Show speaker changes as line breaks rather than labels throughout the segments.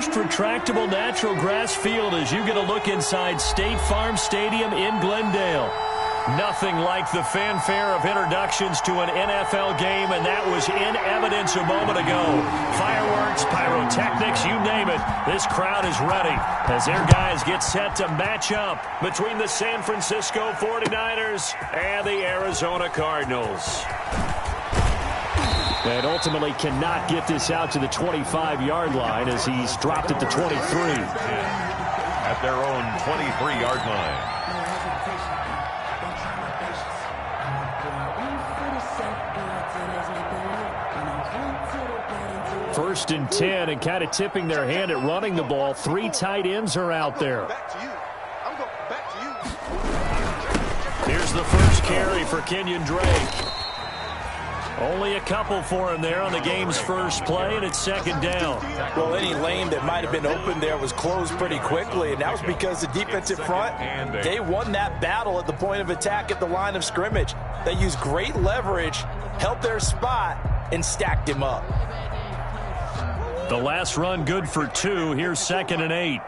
first retractable natural grass field as you get a look inside State Farm Stadium in Glendale. Nothing like the fanfare of introductions to an NFL game, and that was in evidence a moment ago. Fireworks, pyrotechnics, you name it. This crowd is ready as their guys get set to match up between the San Francisco 49ers and the Arizona Cardinals. And ultimately cannot get this out to the 25-yard line as he's dropped at the 23.
At their own 23-yard line.
First and 10, and kind of tipping their hand at running the ball. 3 tight ends are out there. Here's the first carry for Kenyon Drake. Only a couple for him there on the game's first play, and it's second down.
Well, any lane that might have been open there was closed pretty quickly, and that was because the defensive front, they won that battle at the point of attack at the line of scrimmage. They used great leverage, held their spot, and stacked him up.
The last run good for 2. Here's second and 8.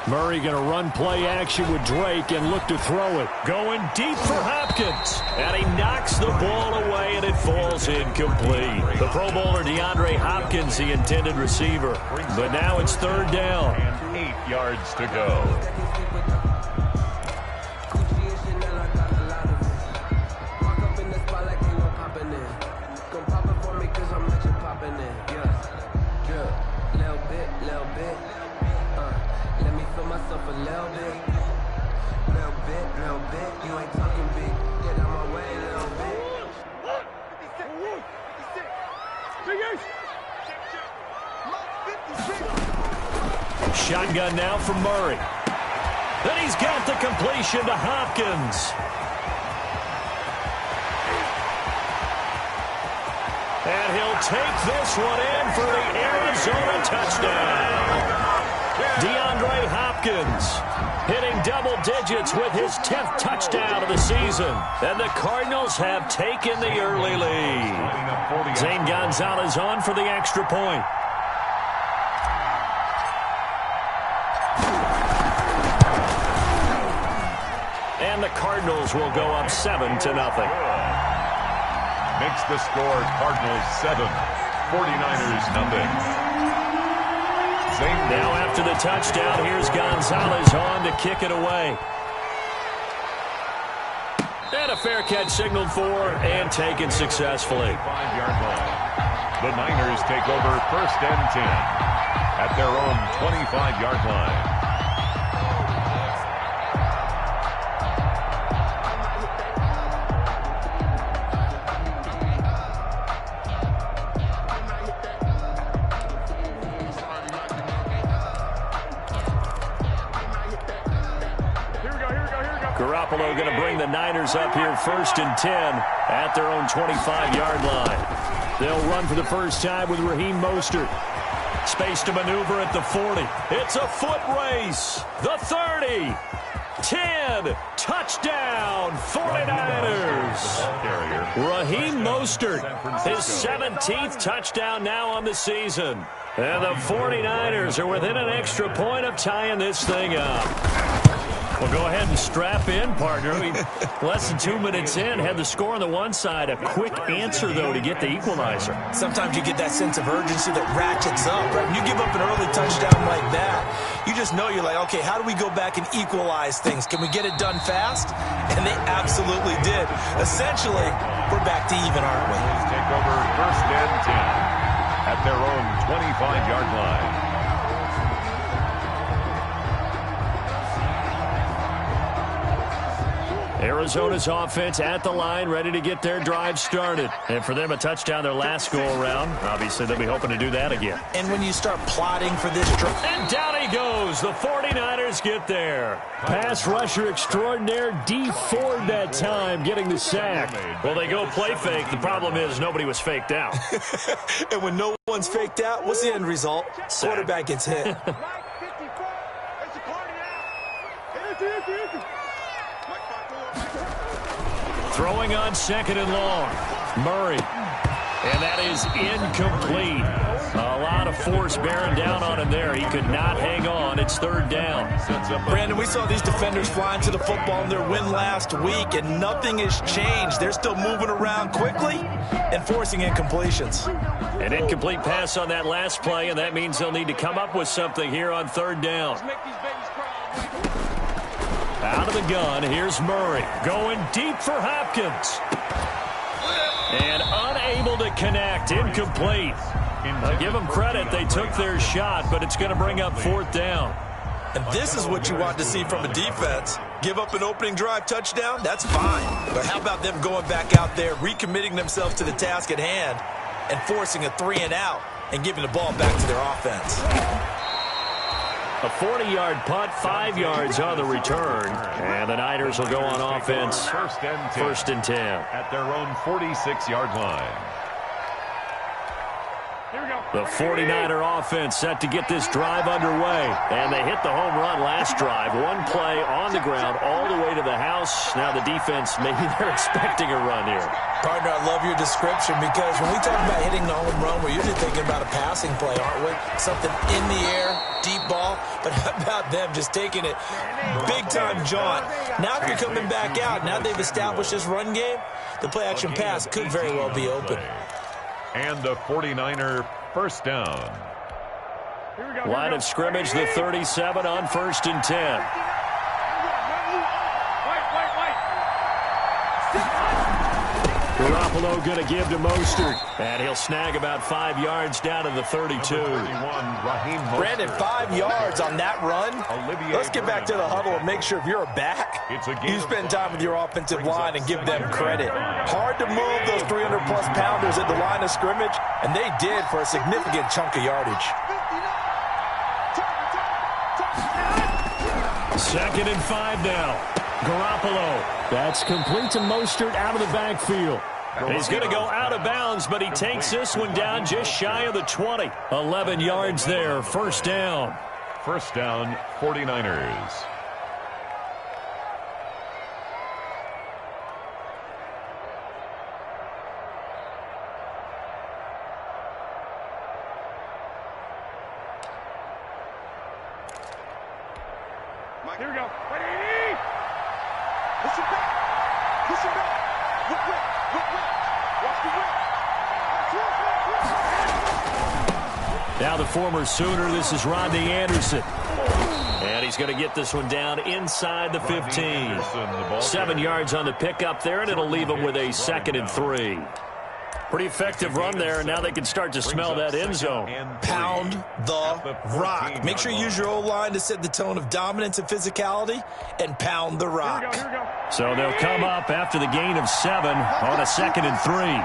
Murray going to run play action with Drake and look to throw it. Going deep for Hopkins. And he knocks the ball away, and it falls incomplete. The Pro Bowler DeAndre Hopkins, the intended receiver. But now it's third down.
And 8 yards to go.
Shotgun now from Murray. Then he's got the completion to Hopkins. And he'll take this one in for the Arizona touchdown. DeAndre Hopkins hitting double digits with his 10th touchdown of the season. And the Cardinals have taken the early lead. Zane Gonzalez on for the extra point. And the Cardinals will go up 7-0.
Makes the score Cardinals 7, 49ers nothing.
Now after the touchdown, here's Gonzalez on to kick it away. And a fair catch signaled for and taken successfully.
5-yard line. The Niners take over first and 10 at their own 25-yard line.
Garoppolo going to bring the Niners up here first and 10 at their own 25-yard line. They'll run for the first time with Raheem Mostert. Space to maneuver at the 40. It's a foot race. The 30. 10. Touchdown, 49ers. Raheem Mostert, his 17th touchdown now on the season. And the 49ers are within an extra point of tying this thing up. Well, go ahead and strap in, partner. Less than 2 minutes in, had the score on the one side. A quick answer, though, to get the equalizer.
Sometimes you get that sense of urgency that ratchets up, right? When you give up an early touchdown like that, you just know you're like, okay, how do we go back and equalize things? Can we get it done fast? And they absolutely did. Essentially, we're back to even, aren't we?
Take over first and 10 at their own 25-yard line.
Arizona's offense at the line, ready to get their drive started. And for them, a touchdown their last go-around. Obviously, they'll be hoping to do that again.
And when you start plotting for this drive...
And down he goes. The 49ers get there. Pass rusher extraordinaire, D Ford that time, getting the sack. Well, they go play fake. The problem is nobody was faked out.
And when no one's faked out, what's the end result?
Sack.
Quarterback gets hit.
Throwing on 2nd and long. Murray. And that is incomplete. A lot of force bearing down on him there. He could not hang on. It's 3rd down.
Brandon, we saw these defenders flying to the football in their win last week, and nothing has changed. They're still moving around quickly and forcing incompletions.
An incomplete pass on that last play, and that means they'll need to come up with something here on 3rd down. Out of the gun, here's Murray. Going deep for Hopkins. And unable to connect. Incomplete. I'll give them credit. They took their shot, but it's going to bring up 4th down.
And this is what you want to see from a defense. Give up an opening drive touchdown, that's fine. But how about them going back out there, recommitting themselves to the task at hand, and forcing a 3-and-out and giving the ball back to their offense.
A 40-yard punt, 5 yards on the return. And the Niners will go on offense. First and 10.
At their own 46-yard line.
The 49er offense set to get this drive underway. And they hit the home run last drive. One play on the ground all the way to the house. Now the defense, maybe they're expecting a run here.
Partner, I love your description because when we talk about hitting the home run, we're usually thinking about a passing play, aren't we? Something in the air, deep ball. But how about them just taking it big-time jaunt? Now if you're coming back out, now they've established this run game, the play-action pass could very well be open.
And the 49er first down.
Line of scrimmage, the 37 on 1st and 10. Garoppolo going to give to Mostert. And he'll snag about 5 yards down to the 32.
Brandon, 5 yards on that run. Let's get back to the huddle and make sure if you're a back, you spend time with your offensive line and give them credit. Hard to move those 300-plus pounders at the line of scrimmage, and they did for a significant chunk of yardage.
2nd and 5 now. Garoppolo. That's complete to Mostert out of the backfield. He's going to go out of bounds, but he takes this one down just shy of the 20. 11 yards there. First down.
First down, 49ers.
Here we go. Ready? Push it back. Push it back. Whip, whip, whip, whip. Watch the whip.
Now the former Sooner, this is Rodney Anderson. And he's going to get this one down inside the 15. 7 yards on the pickup there, and it'll leave him with a 2nd and 3. Pretty effective run there, and now they can start to smell that end zone.
Pound the rock. Make sure you use your O-line to set the tone of dominance and physicality, and pound the rock.
So they'll come up after the gain of 7 on a 2nd and 3.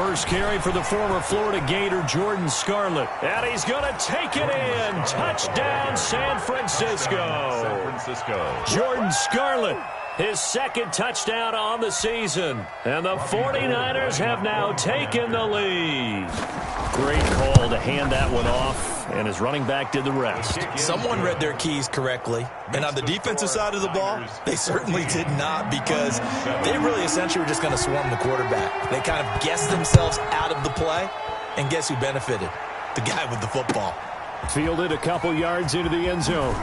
First carry for the former Florida Gator, Jordan Scarlett. And he's going to take it in. Touchdown, San Francisco. Jordan Scarlett. His 2nd touchdown on the season. And the 49ers have now taken the lead. Great call to hand that one off, and his running back did the rest.
Someone read their keys correctly. And on the defensive side of the ball, they certainly did not, because they really essentially were just going to swarm the quarterback. They kind of guessed themselves out of the play, and guess who benefited? The guy with the football.
Fielded a couple yards into the end zone.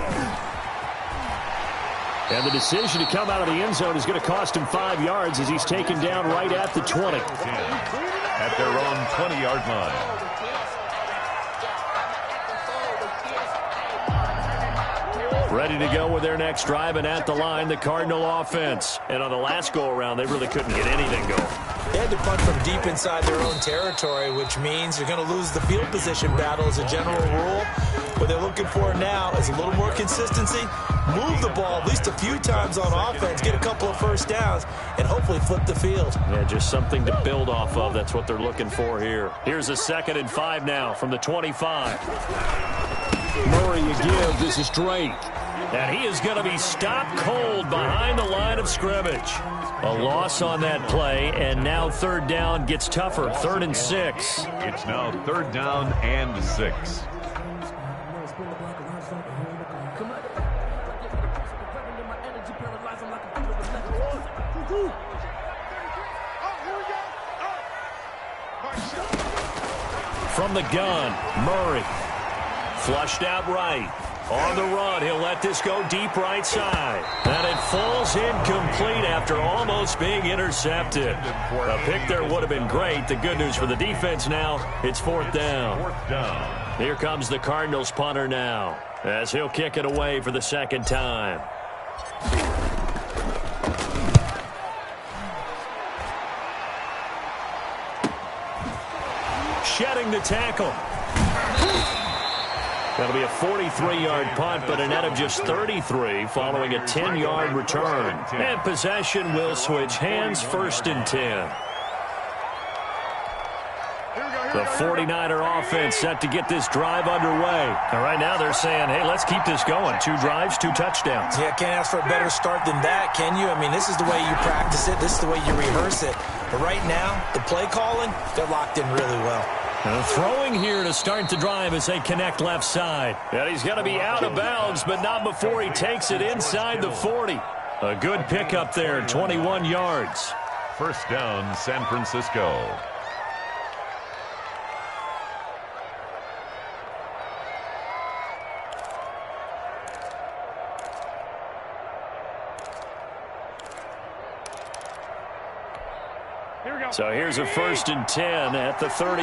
And the decision to come out of the end zone is going to cost him 5 yards as he's taken down right at the 20.
At their own 20-yard line.
Ready to go with their next drive, and at the line, the Cardinal offense. And on the last go-around, they really couldn't get anything going.
They had to punt from deep inside their own territory, which means you're going to lose the field position battle as a general rule. What they're looking for now is a little more consistency, move the ball at least a few times on offense, get a couple of first downs, and hopefully flip the field.
Yeah, just something to build off of. That's what they're looking for here. Here's a 2nd and 5 now from the 25. Murray again. This is Drake. And he is going to be stopped cold behind the line of scrimmage. A loss on that play, and now 3rd down gets tougher. 3rd and 6.
It's now 3rd down and 6.
From the gun, Murray. Flushed out right. On the run, he'll let this go deep right side. And it falls incomplete after almost being intercepted. A pick there would have been great. The good news for the defense now, it's fourth down. Here comes the Cardinals punter now, as he'll kick it away for the second time. Shedding the tackle. That'll be a 43-yard punt, but a net of just 33 following a 10-yard return. And possession will switch hands, first and 10. The 49er offense set to get this drive underway. And right now they're saying, hey, let's keep this going. 2 drives, 2 touchdowns.
Yeah, can't ask for a better start than that, can you? I mean, this is the way you practice it. This is the way you rehearse it. But right now, the play calling, they're locked in really well.
And throwing here to start the drive as they connect left side. And he's going to be out of bounds, but not before he takes it inside the 40. A good pickup there, 21 yards.
First down, San Francisco.
So here's a first and 10 at the 38.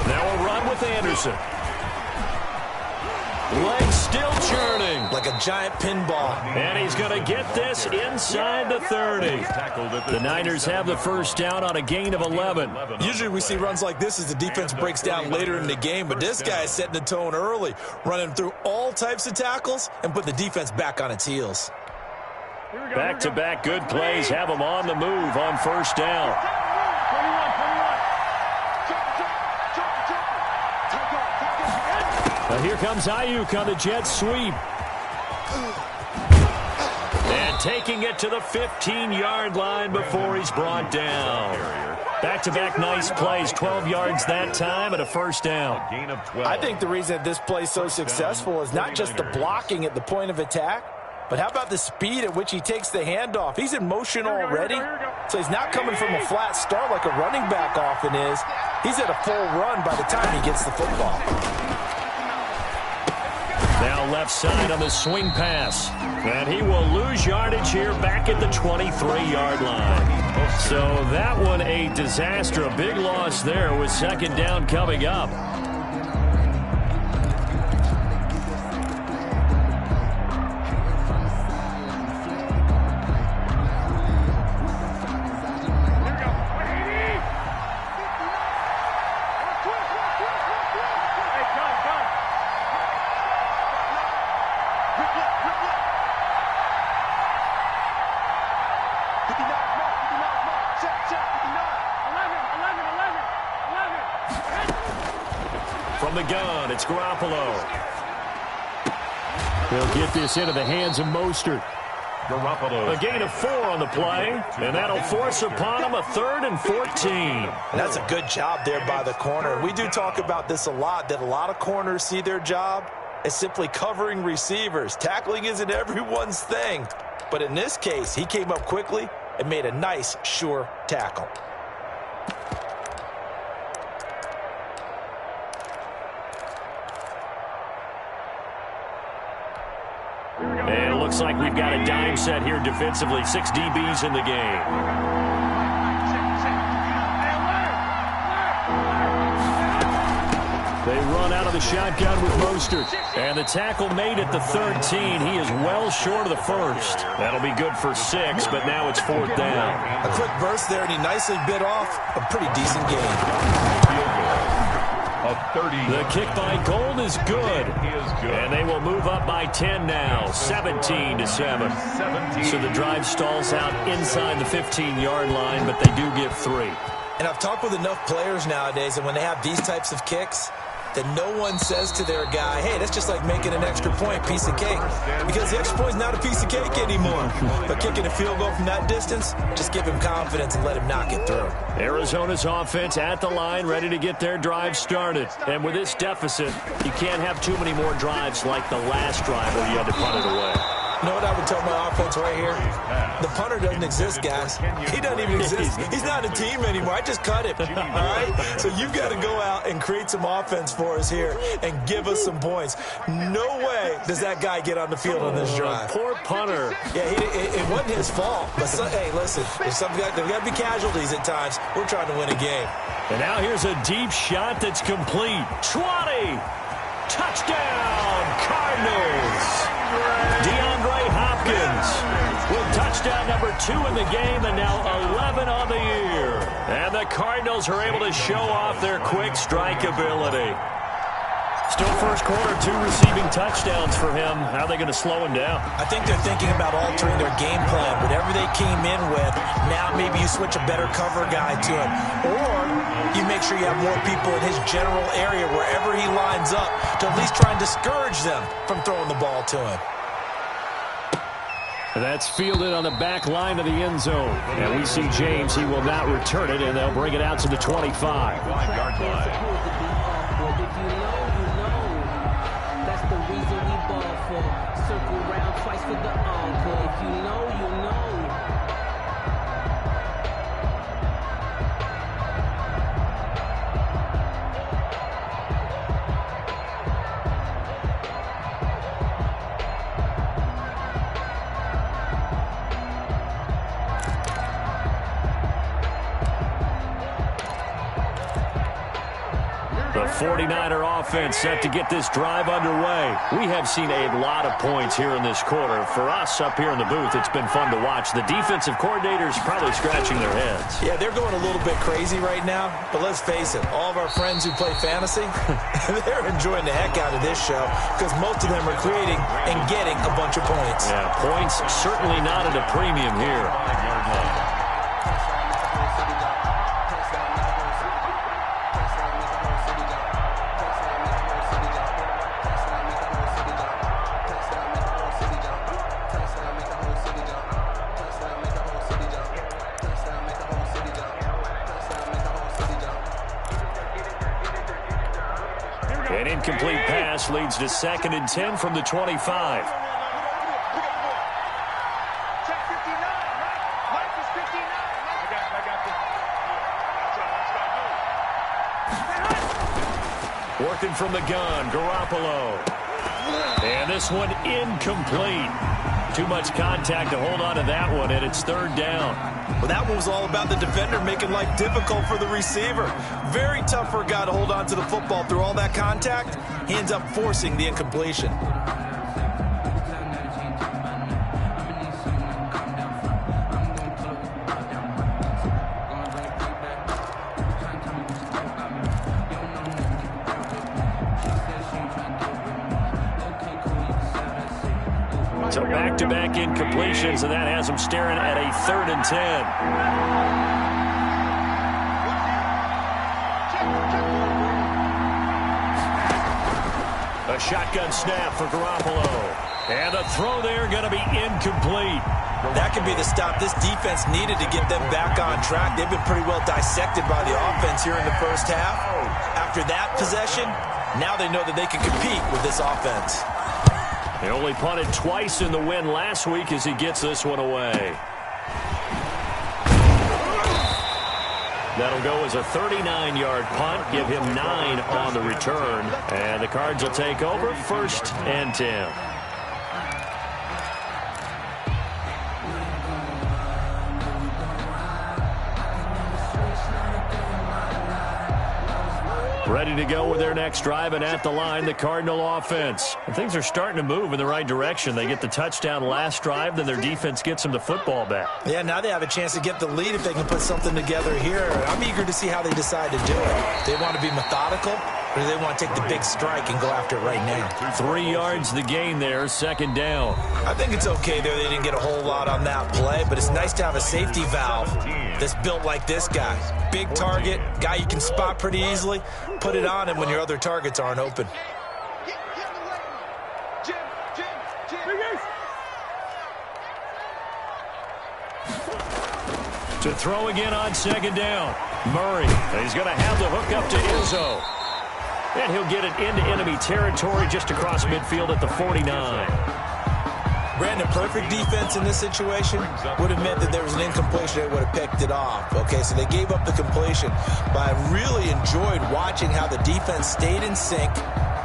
Now a run with Anderson. Legs still churning.
Like a giant pinball.
And he's going to get this inside the 30. The Niners have the first down on a gain of 11.
Usually we see runs like this as the defense breaks down later in the game, but this guy is setting the tone early, running through all types of tackles and put the defense back on its heels.
Back-to-back good plays have them on the move on first down. Now here comes Ayuk on the jet sweep. And taking it to the 15-yard line before he's brought down. Back-to-back nice plays, 12 yards that time and a first down.
I think the reason that this play is so successful is not just the blocking at the point of attack, but how about the speed at which he takes the handoff? He's in motion already, so he's not coming from a flat start like a running back often is. He's at a full run by the time he gets the football.
Now left side on the swing pass. And he will lose yardage here back at the 23-yard line. So that one a disaster, a big loss there with second down coming up. From the gun, it's Garoppolo. He'll get this into the hands of Mostert.
Garoppolo.
A gain of 4 on the play, and that'll force upon him a 3rd and 14.
And that's a good job there by the corner. We do talk about this a lot, that a lot of corners see their job as simply covering receivers. Tackling isn't everyone's thing. But in this case, he came up quickly and made a nice, sure tackle.
And it looks like we've got a dime set here defensively. 6 DBs in the game. They run out of the shotgun with Mostert. And the tackle made at the 13. He is well short of the first. That'll be good for 6, but now it's 4th down.
A quick burst there, and he nicely bit off a pretty decent game.
The kick by Gold is good. And they will move up by 10 now, 17-7. So the drive stalls out inside the 15-yard line, but they do get 3.
And I've talked with enough players nowadays, and when they have these types of kicks, that no one says to their guy, hey, that's just like making an extra point, piece of cake. Because the extra point is not a piece of cake anymore. But kicking a field goal from that distance, just give him confidence and let him knock it through.
Arizona's offense at the line, ready to get their drive started. And with this deficit, you can't have too many more drives like the last drive where you had to punt it away.
You know what I would tell my offense right here? The punter doesn't exist, guys. He doesn't even exist. He's not a team anymore. I just cut him, all right? So you've got to go out and create some offense for us here and give us some points. No way does that guy get on the field on this drive.
Poor punter.
Yeah, it wasn't his fault. But, hey, listen, there's got to be casualties at times. We're trying to win a game.
And now here's a deep shot that's complete. 20. Touchdown, Cardinals. DeAndre Hopkins with touchdown number 2 in the game and now 11 on the year. And the Cardinals are able to show off their quick strike ability. Still first quarter, 2 receiving touchdowns for him. How are they going to slow him down?
I think they're thinking about altering their game plan. Whatever they came in with, now maybe you switch a better cover guy to him. Or you make sure you have more people in his general area wherever he lines up to at least try and discourage them from throwing the ball to him.
That's fielded on the back line of the end zone. And we see James. He will not return it, and they'll bring it out to the 25.
5-yard line.
Circle round twice for the encore. If you know, you know.
The 49er offense set to get this drive underway. We have seen a lot of points here in this quarter. For us up here in the booth, it's been fun to watch. The defensive coordinators probably scratching their heads.
Yeah, they're going a little bit crazy right now. But let's face it, all of our friends who play fantasy, they're enjoying the heck out of this show because most of them are creating and getting a bunch of points.
Yeah, points certainly not at a premium here.
5-yard line.
An incomplete pass leads to 2nd and 10 from the 25. Working from the gun, Garoppolo. And this one incomplete. Too much contact to hold on to that one, and it's 3rd down.
Well, that one was all about the defender making life difficult for the receiver. Very tough for a guy to hold on to the football through all that contact. He ends up forcing the incompletion.
So back-to-back incompletions, and that has him staring at a 3rd and 10. A shotgun snap for Garoppolo. And the throw there going to be incomplete.
That could be the stop this defense needed to get them back on track. They've been pretty well dissected by the offense here in the first half. After that possession, now they know that they can compete with this offense.
They only punted twice in the win last week as he gets this one away. That'll go as a 39-yard punt, give him 9 on the return. And the Cards will take over 1st and 10. Ready to go with their next drive, and at the line, the Cardinal offense. And things are starting to move in the right direction. They get the touchdown last drive, then their defense gets them the football back.
Yeah, now they have a chance to get the lead if they can put something together here. I'm eager to see how they decide to do it. They want to be methodical, Or do they want to take the big strike and go after it right now?
3 yards the gain there, second down.
I think it's okay there. They didn't get a whole lot on that play, but it's nice to have a safety valve that's built like this guy. Big target, guy you can spot pretty easily. Put it on him when your other targets aren't open.
To throw again on second down. Murray, he's going to have the hook up to Izzo. And he'll get it into enemy territory just across midfield at the 49.
Brandon, perfect defense in this situation would have meant that there was an incompletion. They would have picked it off. Okay, so they gave up the completion. But I really enjoyed watching how the defense stayed in sync,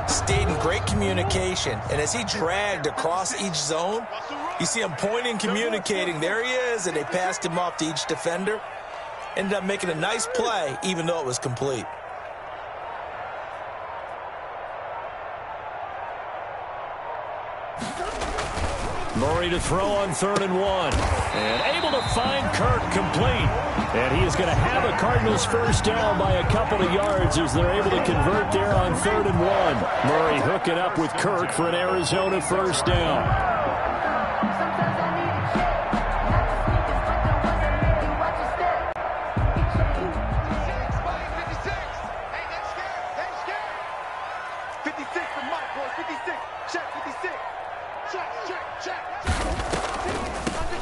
stayed in great communication. And as he dragged across each zone, you see him pointing, communicating. There he is, and they passed him off to each defender. Ended up making a nice play, even though it was complete.
Murray to throw on 3rd and 1. And able to find Kirk complete. And he is going to have a Cardinals first down by a couple of yards as they're able to convert there on 3rd and 1. Murray hooking up with Kirk for an Arizona first down.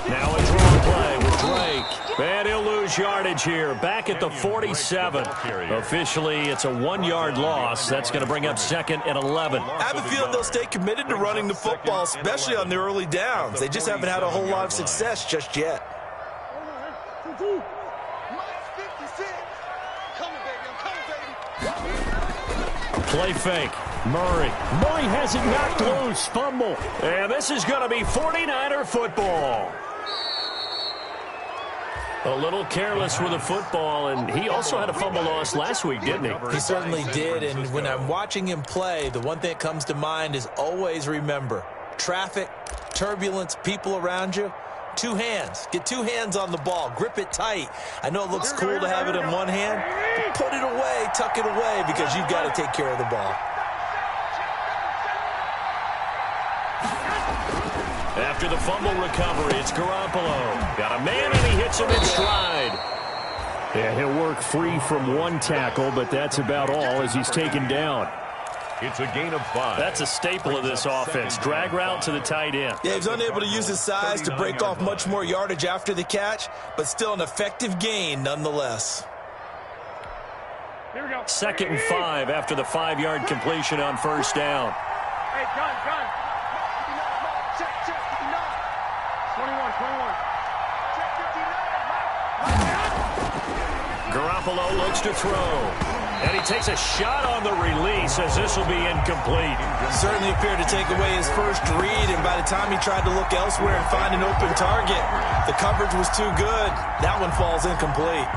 Now a draw play with Drake. And he'll lose yardage here. Back at the 47. Officially, it's a 1-yard loss. That's going to bring up 2nd and 11.
I have a feeling they'll stay committed to running the football, especially on the early downs. They just haven't had a whole lot of success just yet.
Play fake. Murray. Murray has it knocked loose. Fumble. And this is going to be 49er football. A little careless with the football, and he also had a fumble loss last week, didn't he?
He certainly did, and when I'm watching him play, the one thing that comes to mind is always remember, traffic, turbulence, people around you, 2 hands. Get 2 hands on the ball. Grip it tight. I know it looks cool to have it in one hand, but put it away, tuck it away, because you've got to take care of the ball.
After the fumble recovery, it's Garoppolo. Got a man, and he hits him in stride. Yeah, he'll work free from 1 tackle, but that's about all as he's taken down.
It's a gain of 5.
That's a staple of this offense. Drag route to the tight end.
Yeah, he's unable to use his size to break off much more yardage after the catch, but still an effective gain nonetheless.
Here we go.
2nd and 5 after the 5-yard completion on first down.
Hey, gun. Check, 59. 21. Check 59.
Garoppolo looks to throw. And he takes a shot on the release as this will be incomplete.
Certainly appeared to take away his first read, and by the time he tried to look elsewhere and find an open target, the coverage was too good. That one falls incomplete.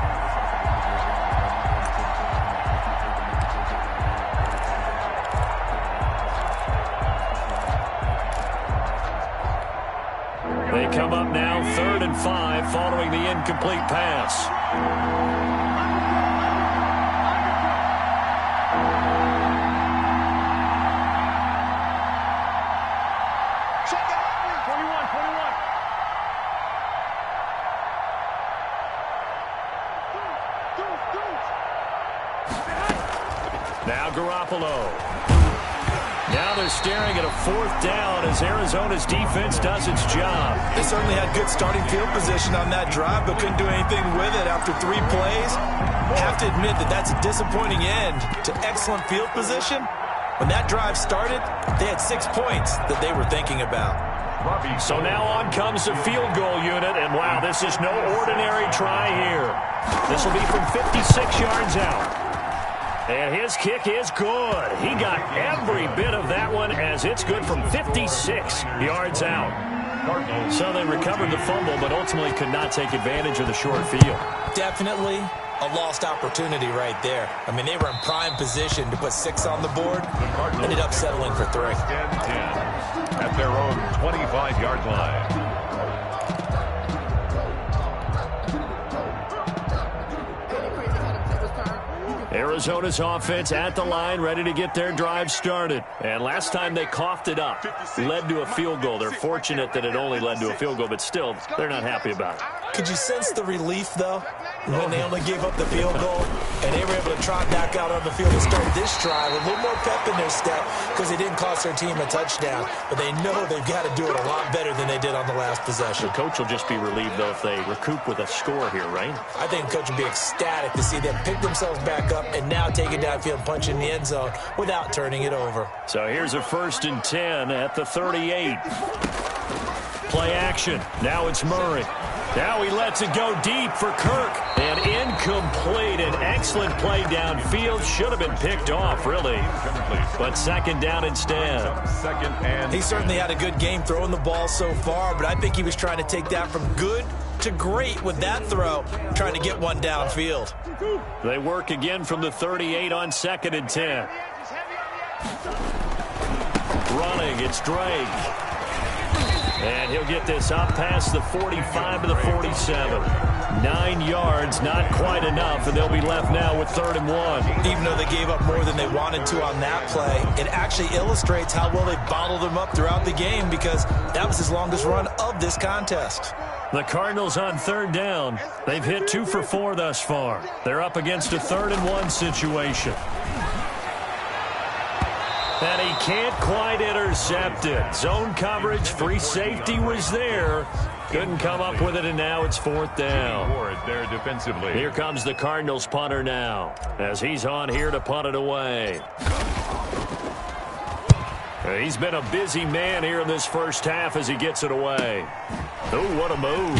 They come up now 3rd and 5 following the incomplete pass. Now Garoppolo. Now they're staring at a 4th down as Arizona's defense does its job.
They certainly had good starting field position on that drive, but couldn't do anything with it after 3 plays. Have to admit that that's a disappointing end to excellent field position. When that drive started, they had 6 points that they were thinking about.
So now on comes the field goal unit, and wow, this is no ordinary try here. This will be from 56 yards out. And his kick is good. He got every bit of that one as it's good from 56 yards out. So they recovered the fumble, but ultimately could not take advantage of the short field.
Definitely a lost opportunity right there. I mean, they were in prime position to put 6 on the board. Ended up settling for 3.
10 at their own 25-yard line.
Arizona's offense at the line, ready to get their drive started. And last time they coughed it up, led to a field goal. They're fortunate that it only led to a field goal, but still, they're not happy about it.
Could you sense the relief, though, when they only gave up the field goal and they were able to trot back out on the field and start this drive with a little more pep in their step because they didn't cost their team a touchdown. But they know they've got to do it a lot better than they did on the last possession.
The coach will just be relieved, though, if they recoup with a score here, right?
I think the coach will be ecstatic to see them pick themselves back up and now take it downfield and punch in the end zone without turning it over.
So here's a 1st and 10 at the 38. Play action. Now it's Murray. Now he lets it go deep for Kirk. And incomplete. An excellent play downfield. Should have been picked off, really. But second down instead.
He certainly had a good game throwing the ball so far, but I think he was trying to take that from good to great with that throw, trying to get one downfield.
They work again from the 38 on 2nd and 10. Running, it's Drake. And he'll get this up past the 45 to the 47. 9 yards, not quite enough, and they'll be left now with 3rd and 1.
Even though they gave up more than they wanted to on that play, it actually illustrates how well they bottled him up throughout the game because that was his longest run of this contest.
The Cardinals on 3rd down. They've hit 2 for 4 thus far. They're up against a 3rd and 1 situation. And he can't quite intercept it. Zone coverage, free safety was there. Couldn't come up with it, and now it's 4th down.
There defensively.
Here comes the Cardinals punter now, as he's on here to punt it away. He's been a busy man here in this first half as he gets it away. Oh, what a move.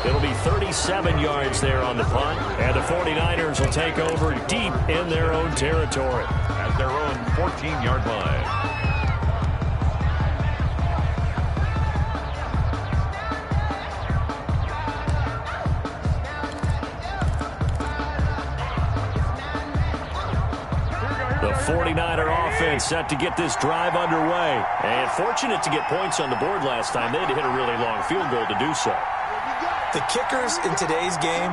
It'll be 37 yards there on the punt, and the 49ers will take over deep in their own territory.
At their own 14-yard line.
The 49er offense set to get this drive underway. And fortunate to get points on the board last time. They had to hit a really long field goal to do so.
The kickers in today's game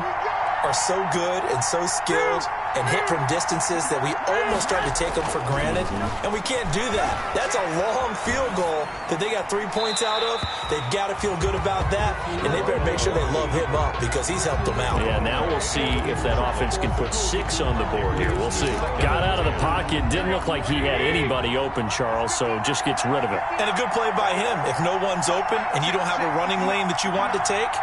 are so good and so skilled and hit from distances that we almost start to take them for granted, and we can't do that. That's a long field goal that they got 3 points out of. They've got to feel good about that, and they better make sure they love him up because he's helped them out.
Yeah, now we'll see if that offense can put 6 on the board here. We'll see. Got out of the pocket. Didn't look like he had anybody open, Charles, so just gets rid of it.
And a good play by him. If no one's open and you don't have a running lane that you want to take,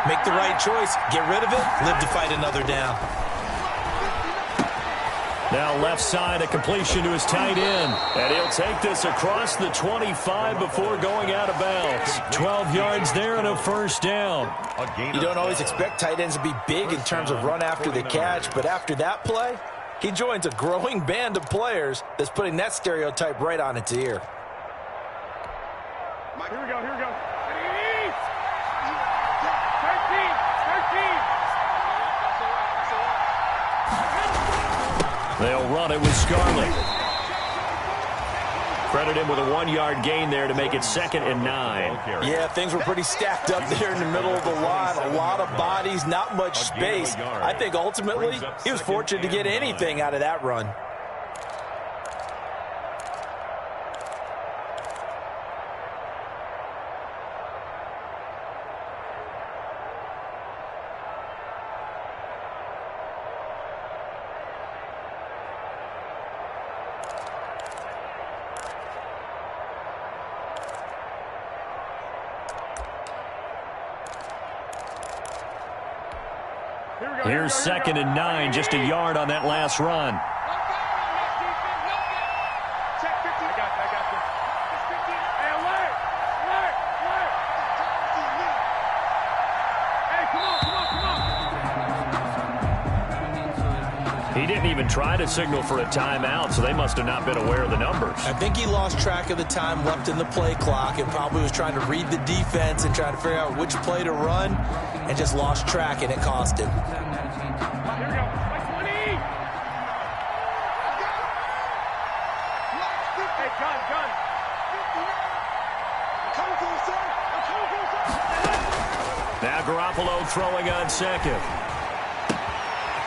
make the right choice. Get rid of it. Live to fight another down.
Now left side, a completion to his tight end. And he'll take this across the 25 before going out of bounds. 12 yards there and a 1st down.
You don't always expect tight ends to be big in terms of run after the catch, but after that play, he joins a growing band of players that's putting that stereotype right on its ear.
Here we go, here we go. 13.
They'll run it with Scarlett. Credit him with a 1-yard gain there to make it 2nd and 9.
Yeah, things were pretty stacked up there in the middle of the line. A lot of bodies, not much space. I think ultimately he was fortunate to get anything out of that run.
Here's 2nd and 9, just a yard on that last run.
Check 15. I got this. It's 15. Hey, alert! Hey, come on.
He didn't even try to signal for a timeout, so they must have not been aware of the numbers.
I think he lost track of the time left in the play clock and probably was trying to read the defense and trying to figure out which play to run and just lost track, and it cost him.
Here we go. 20. Hey, gun.
Now Garoppolo throwing on 2nd.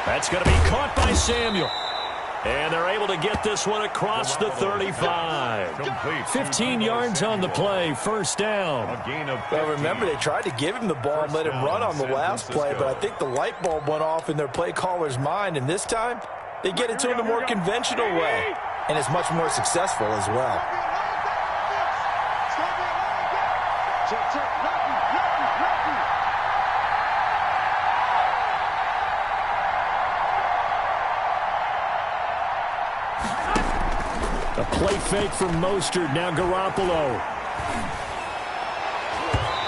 That's going to be caught by Samuel. And they're able to get this one across the 35. 15 yards on the play, first down.
Well, remember, they tried to give him the ball and let him run on the last play, but I think the light bulb went off in their play caller's mind, and this time they get it to him the more conventional way, and it's much more successful as well.
A play fake from Mostert, now Garoppolo.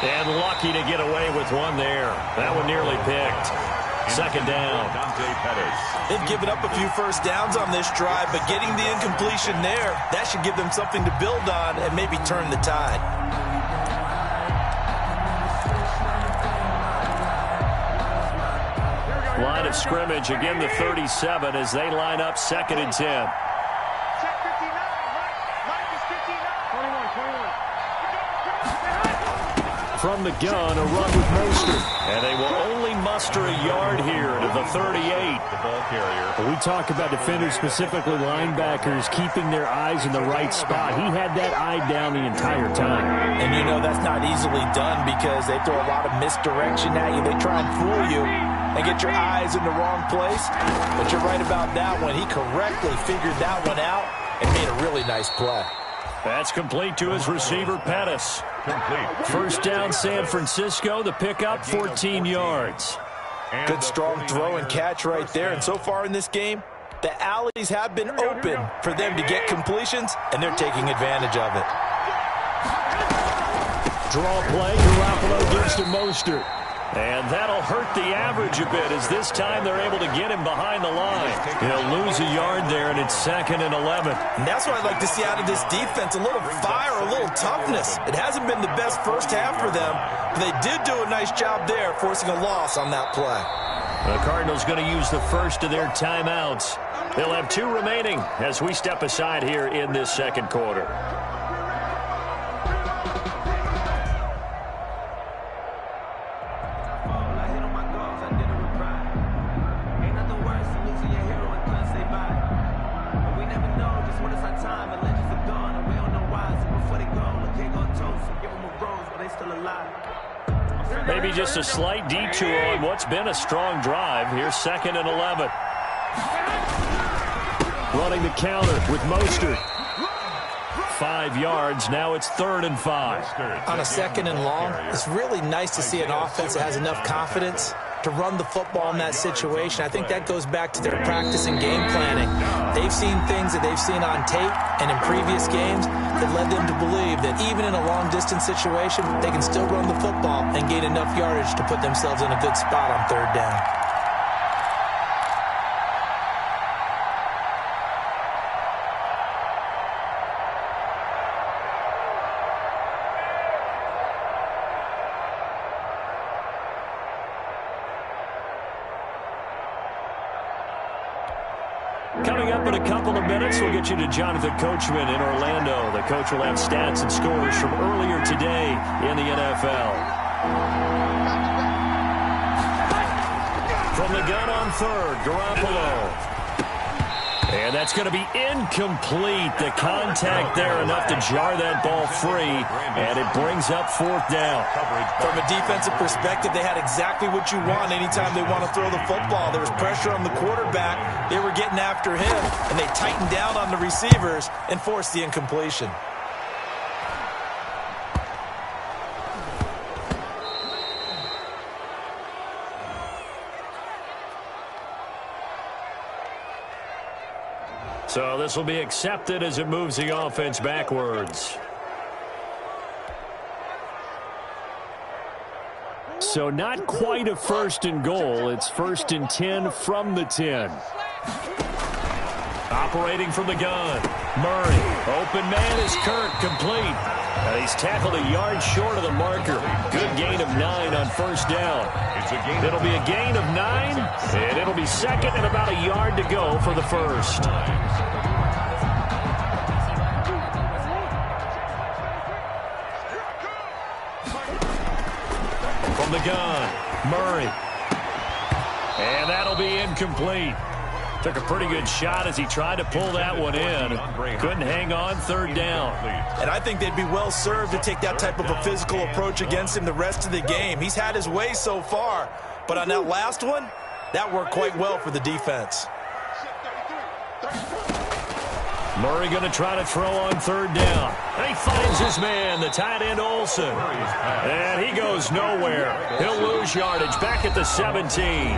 And lucky to get away with one there. That one nearly picked. Second down.
They've given up a few first downs on this drive, but getting the incompletion there, that should give them something to build on and maybe turn the tide.
Line of scrimmage, again the 37 as they line up 2nd and 10. From the gun, a run with Mostert. And they will only muster a yard here to the 38.
The ball carrier.
We talk about defenders, specifically linebackers, keeping their eyes in the right spot. He had that eye down the entire time.
And you know that's not easily done because they throw a lot of misdirection at you. They try and fool you and get your eyes in the wrong place. But you're right about that one. He correctly figured that one out and made a really nice play.
That's complete to his receiver, Pettis.
Complete.
First down, San Francisco. The pickup, 14 yards.
Good strong throw and catch right there. And so far in this game, the alleys have been open for them to get completions, and they're taking advantage of it.
Draw play, Garoppolo gives to Mostert. And that'll hurt the average a bit as this time they're able to get him behind the line. He'll lose a yard there, and it's 2nd and 11.
And that's what I'd like to see out of this defense, a little fire, a little toughness. It hasn't been the best first half for them, but they did do a nice job there, forcing a loss on that play.
The Cardinals going to use the first of their timeouts. They'll have 2 remaining as we step aside here in this second quarter. Maybe just a slight detour on what's been a strong drive. Here's 2nd and 11. Running the counter with Mostert. 5 yards. Now it's 3rd and 5.
On a 2nd and long, it's really nice to see an offense that has enough confidence to run the football in that situation. I think that goes back to their practice and game planning. They've seen things that they've seen on tape and in previous games that led them to believe that even in a long-distance situation, they can still run the football and gain enough yardage to put themselves in a good spot on 3rd down.
Coming up in a couple of minutes, we'll get you to Jonathan Coachman in Orlando. The coach will have stats and scores from earlier today in the NFL. From the gun on 3rd, Garoppolo. And that's going to be incomplete. The contact there enough to jar that ball free, and it brings up 4th down.
From a defensive perspective, they had exactly what you want anytime they want to throw the football. There was pressure on the quarterback. They were getting after him, and they tightened down on the receivers and forced the incompletion.
So this will be accepted as it moves the offense backwards. So not quite a 1st and goal. It's 1st and 10 from the 10. Operating from the gun. Murray. Open man is Kirk. Complete. He's tackled a yard short of the marker. Good gain of 9 on 1st down. It'll be a gain of 9, and it'll be 2nd and about a yard to go for the 1st. From the gun, Murray. And that'll be incomplete. Took a pretty good shot as he tried to pull that one in. Couldn't hang on third down.
And I think they'd be well served to take that type of a physical approach against him the rest of the game. He's had his way so far. But on that last one, that worked quite well for the defense.
Murray going to try to throw on third down. And he finds his man, the tight end Olsen. And he goes nowhere. He'll lose yardage back at the 17.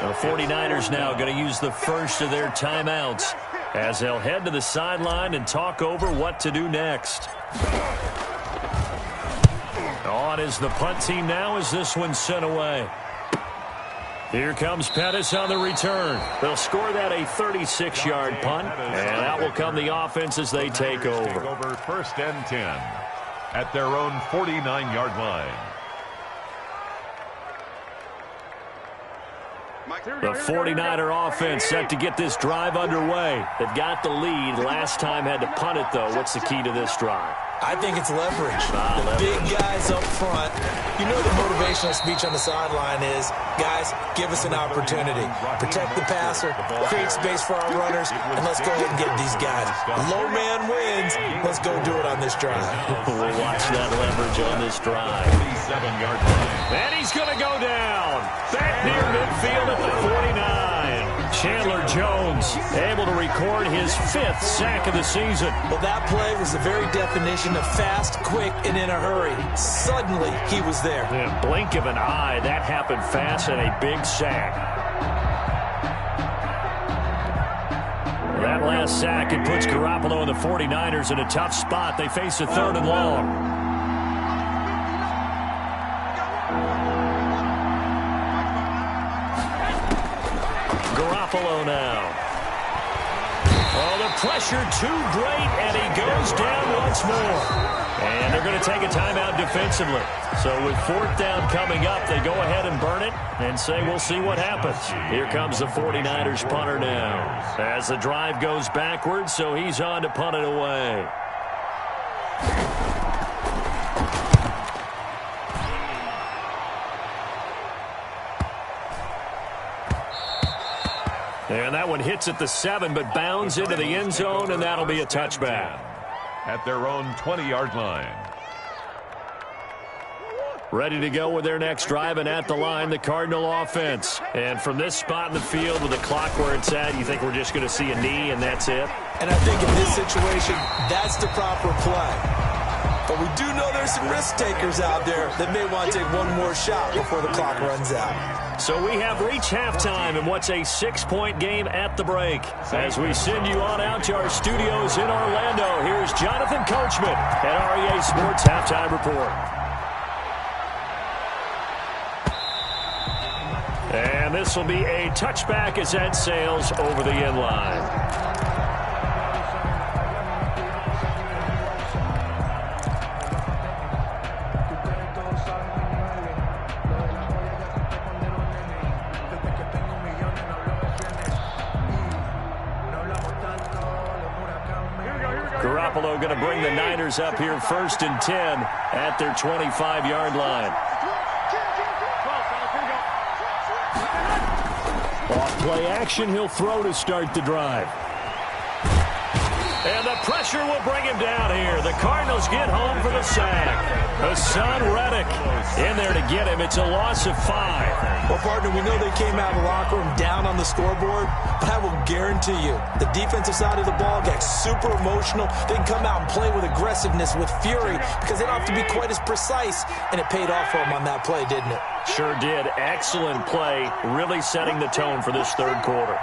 The 49ers now going to use the first of their timeouts as they'll head to the sideline and talk over what to do next. On is the punt team now as this one's sent away. Here comes Pettis on the return. They'll score that a 36-yard punt, and out will come the offense as they take over.
First and 10 at their own 49-yard line.
The 49er offense set to get this drive underway. They've got the lead. Last time had to punt it, though. What's the key to this drive?
I think it's leverage. The big guys up front. You know the motivational speech on the sideline is, guys, give us an opportunity. Protect the passer, create space for our runners, and let's go ahead and get these guys. Low man wins. Let's go do it on this drive.
We'll watch that leverage on this drive.
47-yard line.
And he's going to go down. Back near midfield at the 49. Chandler Jones able to record his 5th sack of the season.
Well, that play was the very definition of fast, quick, and in a hurry. Suddenly, he was there.
Yeah, blink of an eye, that happened fast and a big sack. That last sack, it puts Garoppolo and the 49ers in a tough spot. They face a 3rd and long. Garoppolo now. Oh, the pressure too great, and he goes down once more. And they're going to take a timeout defensively. So with 4th down coming up, they go ahead and burn it and say, we'll see what happens. Here comes the 49ers punter now. As the drive goes backwards, so he's on to punt it away. And that one hits at the 7, but bounds into the end zone, and that'll be a touchback.
At their own 20-yard line.
Ready to go with their next drive, and at the line, the Cardinal offense. And from this spot in the field with the clock where it's at, you think we're just going to see a knee and that's it?
And I think in this situation, that's the proper play. But we do know there's some risk takers out there that may want to take one more shot before the clock runs out.
So we have reached halftime in what's a 6-point game at the break. As we send you on out to our studios in Orlando, here's Jonathan Coachman at REA Sports Halftime Report. And this will be a touchback as that sails over the end line. Garoppolo going to bring the Niners up here 1st and 10 at their 25-yard line. Off play action, he'll throw to start the drive. And the pressure will bring him down here. The Cardinals get home for the sack. Hassan Reddick in there to get him. It's a loss of 5.
Well, partner, we know they came out of the locker room down on the scoreboard, but I will guarantee you the defensive side of the ball gets super emotional. They can come out and play with aggressiveness, with fury, because they don't have to be quite as precise, and it paid off for them on that play, didn't it?
Sure did. Excellent play, really setting the tone for this 3rd quarter.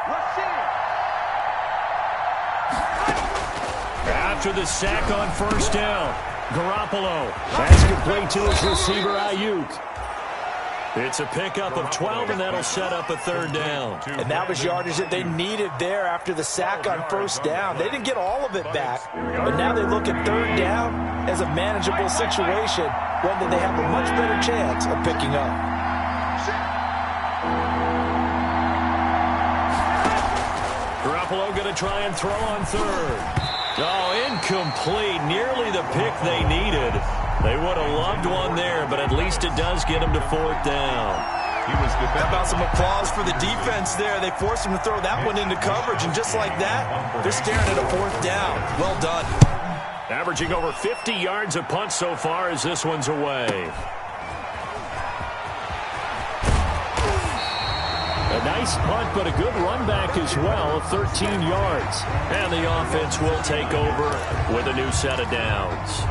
After the sack on 1st down, Garoppolo has complete to his receiver, Ayuk. It's a pickup of 12, and that'll set up a 3rd down.
And that was yardage that they needed there after the sack on 1st down. They didn't get all of it back, but now they look at 3rd down as a manageable situation, one that they have a much better chance of picking up.
Garoppolo going to try and throw on 3rd. Oh, incomplete. Nearly the pick they needed. They would have loved one there, but at least it does get them to 4th down.
He was defending.
How about some applause for the defense there? They forced him to throw that one into coverage, and just like that, they're staring at a 4th down. Well done.
Averaging over 50 yards a punt so far as this one's away. A nice punt, but a good run back as well, 13 yards. And the offense will take over with a new set of downs.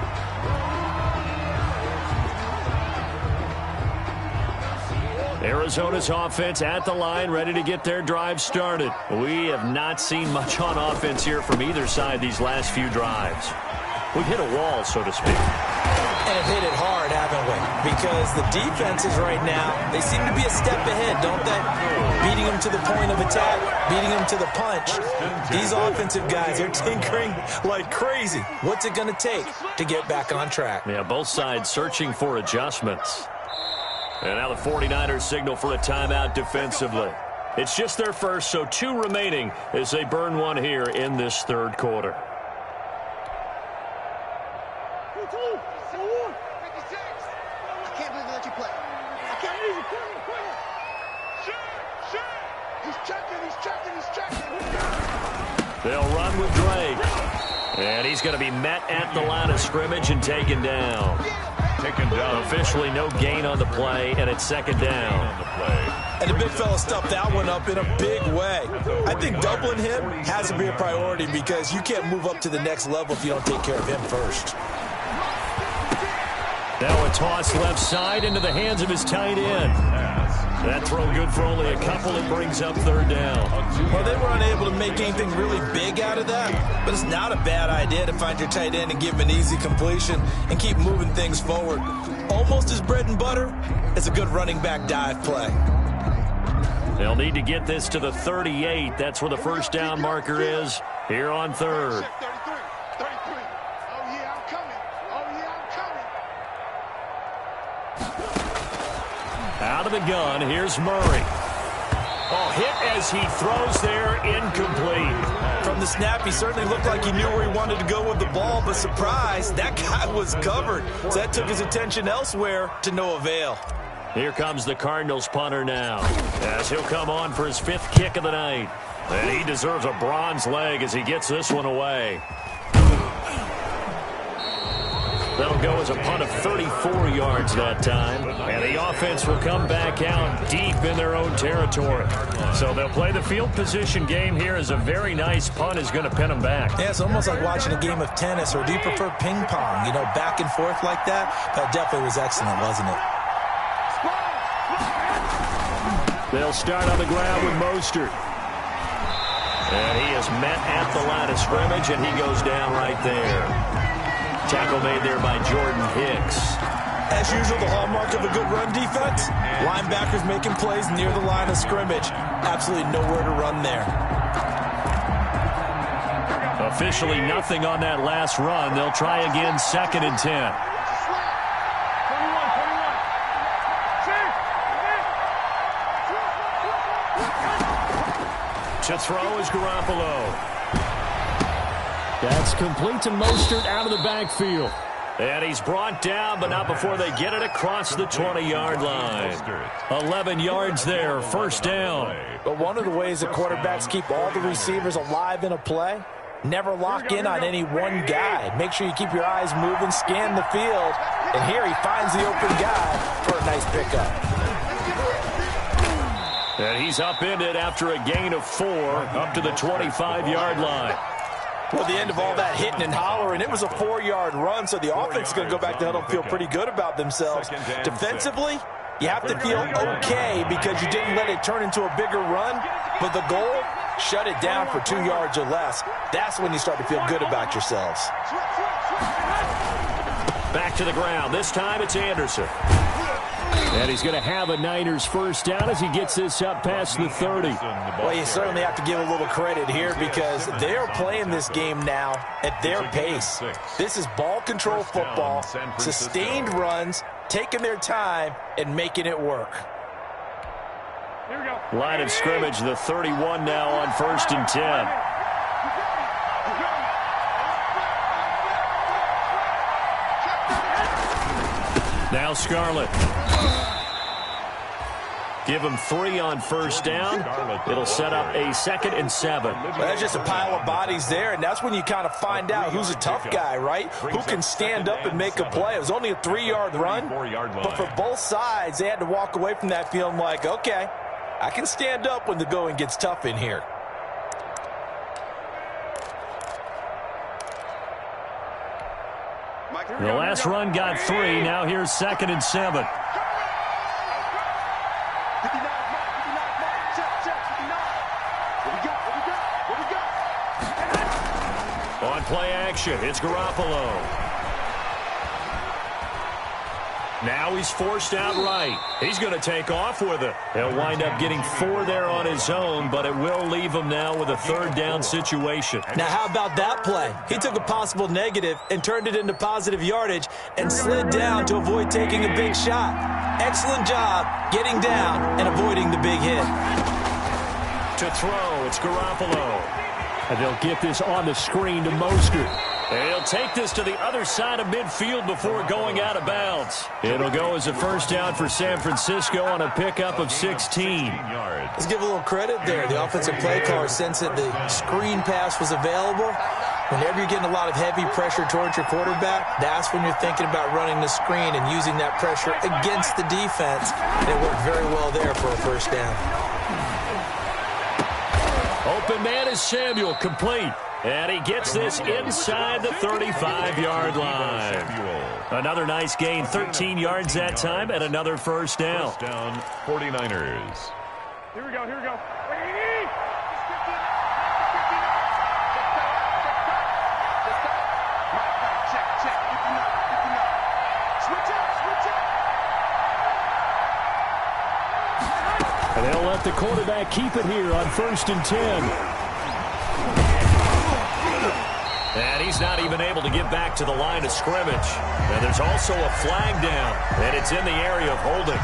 Arizona's offense at the line, ready to get their drive started. We have not seen much on offense here from either side these last few drives. We've hit a wall, so to speak.
And have hit it hard, haven't we? Because the defenses right now, they seem to be a step ahead, don't they? Beating them to the point of attack, beating them to the punch. These offensive guys are tinkering like crazy. What's it going to take to get back on track?
Yeah, both sides searching for adjustments. And now the 49ers signal for a timeout defensively. It's just their first, so 2 remaining as they burn one here in this 3rd quarter. They'll run with Drake. And he's going to be met at the line of scrimmage and taken down.
Taken down.
Officially no gain on the play, and it's 2nd down.
And the big fella stuffed that one up in a big way. I think doubling him has to be a priority because you can't move up to the next level if you don't take care of him first.
Now a toss left side into the hands of his tight end. That throw good for only a couple. It brings up 3rd down.
Well, they were unable to make anything really big out of that, but it's not a bad idea to find your tight end and give him an easy completion and keep moving things forward. Almost his bread and butter is a good running back dive play.
They'll need to get this to the 38. That's where the 1st down marker is here on 3rd. Out of the gun, here's Murray. Oh, hit as he throws there, incomplete.
From the snap, he certainly looked like he knew where he wanted to go with the ball, but surprise, that guy was covered. So that took his attention elsewhere to no avail.
Here comes the Cardinals punter now, as he'll come on for his 5th kick of the night. And he deserves a bronze leg as he gets this one away. That'll go as a punt of 34 yards that time. And the offense will come back out deep in their own territory. So they'll play the field position game here as a very nice punt is going to pin them back.
Yeah, it's almost like watching a game of tennis, or do you prefer ping pong? You know, back and forth like that? That definitely was excellent, wasn't it?
They'll start on the ground with Mostert. And he is met at the line of scrimmage, and he goes down right there. Tackle made there by Jordan Hicks.
As usual, the hallmark of a good run defense, linebackers making plays near the line of scrimmage. Absolutely nowhere to run there.
Officially nothing on that last run. They'll try again, 2nd and 10. To throw is Garoppolo. That's complete to Mostert out of the backfield. And he's brought down, but not before they get it across the 20-yard line. 11 yards there, 1st down.
But one of the ways that quarterbacks keep all the receivers alive in a play, never lock in on any one guy. Make sure you keep your eyes moving, scan the field. And here he finds the open guy for a nice pickup.
And he's upended after a gain of 4 up to the 25-yard line.
Well, the end of all that hitting and hollering, it was a 4-yard run, so the offense is going to go back to huddle and feel pretty good about themselves. Defensively, you have to feel okay because you didn't let it turn into a bigger run, but the goal, shut it down for 2 yards or less. That's when you start to feel good about yourselves.
Back to the ground. This time it's Anderson. And he's going to have a Niners 1st down as he gets this up past the 30.
Well, you certainly have to give a little credit here because they're playing this game now at their pace. This is ball control football, sustained runs, taking their time, and making it work.
Line of scrimmage, the 31 now on 1st and 10. Now Scarlett. Give him 3 on first down. It'll set up a 2nd and 7.
Well, that's just a pile of bodies there, and that's when you kind of find out who's a tough guy, right? Who can stand up and make a play. It was only a 3-yard run, but for both sides, they had to walk away from that feeling like, okay, I can stand up when the going gets tough in here.
The last run got 3. Now here's 2nd and 7. On play action, it's Garoppolo. Now he's forced out right. He's going to take off with it. He'll wind up getting 4 there on his own, but it will leave him now with a 3rd down situation.
Now, how about that play? He took a possible negative and turned it into positive yardage and slid down to avoid taking a big shot. Excellent job getting down and avoiding the big hit.
To throw, it's Garoppolo. And they'll get this on the screen to Mostert. And he'll take this to the other side of midfield before going out of bounds. It'll go as a 1st down for San Francisco on a pickup of 16.
Let's give a little credit there. The offensive play caller sensed that the screen pass was available. Whenever you're getting a lot of heavy pressure towards your quarterback, that's when you're thinking about running the screen and using that pressure against the defense. And it worked very well there for a 1st down.
Open man is Samuel, complete. And he gets this inside the 35-yard line. Another nice gain, 13 yards that time, and another 1st down.
1st down, 49ers.
Here we go, here we go.
And they'll let the quarterback keep it here on 1st and 10. And he's not even able to get back to the line of scrimmage. And there's also a flag down, and it's in the area of holding.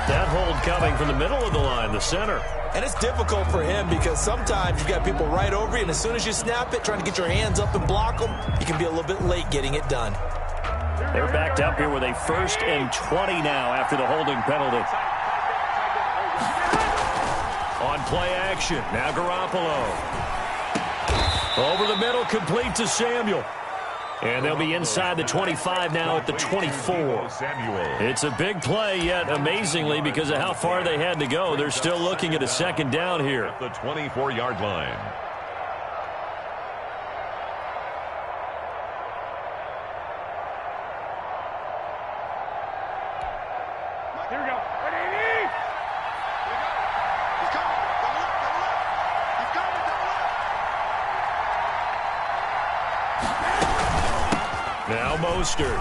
That hold coming from the middle of the line, the center.
And it's difficult for him because sometimes you've got people right over you, and as soon as you snap it, trying to get your hands up and block them, you can be a little bit late getting it done.
They're backed up here with a 1st and 20 now after the holding penalty. On play action, now Garoppolo. Over the middle, complete to Samuel. And they'll be inside the 25 now at the 24. It's a big play, yet amazingly, because of how far they had to go, they're still looking at a 2nd down here.
At the 24-yard line.
Here we go. Ready? He's coming. Go left. He's coming. Go left.
Now Mostert.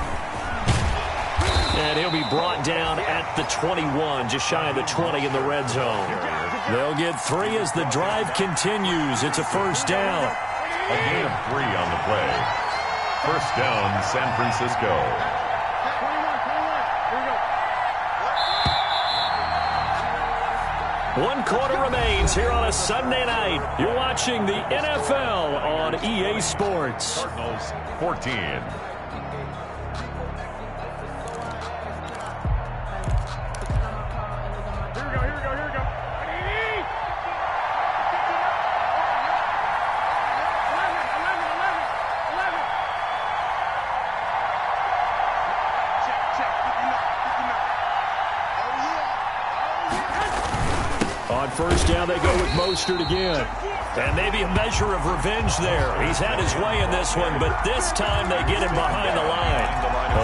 And he'll be brought down at the 21, just shy of the 20 in the red zone. They'll get 3 as the drive continues. It's a 1st down.
A gain of 3 on the play. 1st down, San Francisco.
1 quarter remains here on a Sunday night. You're watching the NFL on EA Sports.
Cardinals 14.
On 1st down, they go with Mostert again. And maybe a measure of revenge there. He's had his way in this one, but this time they get him behind the line.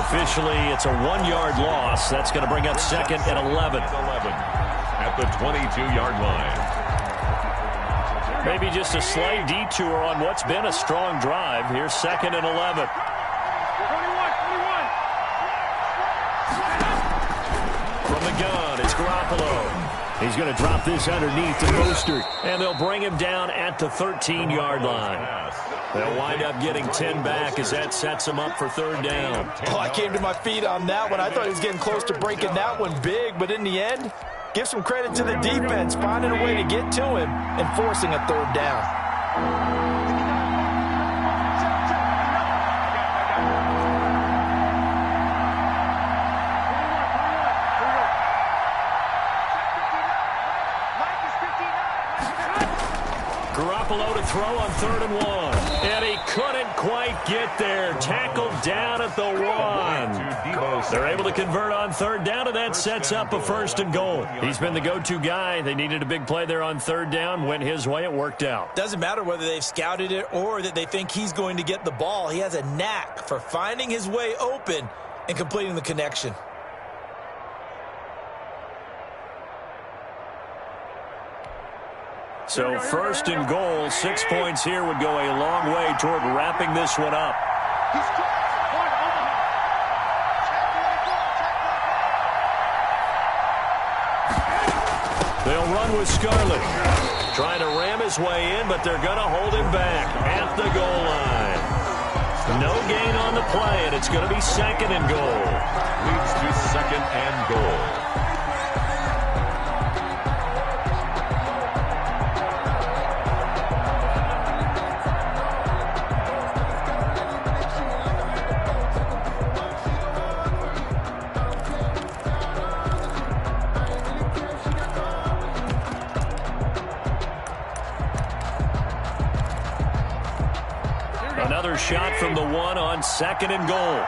Officially, it's a 1-yard loss. That's going to bring up 2nd and 11.
At the 22-yard line.
Maybe just a slight detour on what's been a strong drive. Here's 2nd and 11.
21.
From the gun, it's Garoppolo. He's going to drop this underneath to Mostert, and they'll bring him down at the 13-yard line. They'll wind up getting 10 back as that sets him up for 3rd down.
Oh, I came to my feet on that one. I thought he was getting close to breaking that one big, but in the end, give some credit to the defense, finding a way to get to him and forcing a 3rd down.
Garoppolo to throw on 3rd and 1. And he couldn't quite get there. Tackled down at the 1. They're able to convert on 3rd down, and that sets up a 1st and goal. He's been the go-to guy. They needed a big play there on 3rd down. Went his way. It worked out.
Doesn't matter whether they've scouted it or that they think he's going to get the ball. He has a knack for finding his way open and completing the connection.
So 1st and goal, 6 points here would go a long way toward wrapping this one up. They'll run with Scarlett. Trying to ram his way in, but they're going to hold him back at the goal line. No gain on the play, and it's going to be 2nd and goal.
Leads to 2nd and goal.
Another shot from the 1 on 2nd and goal.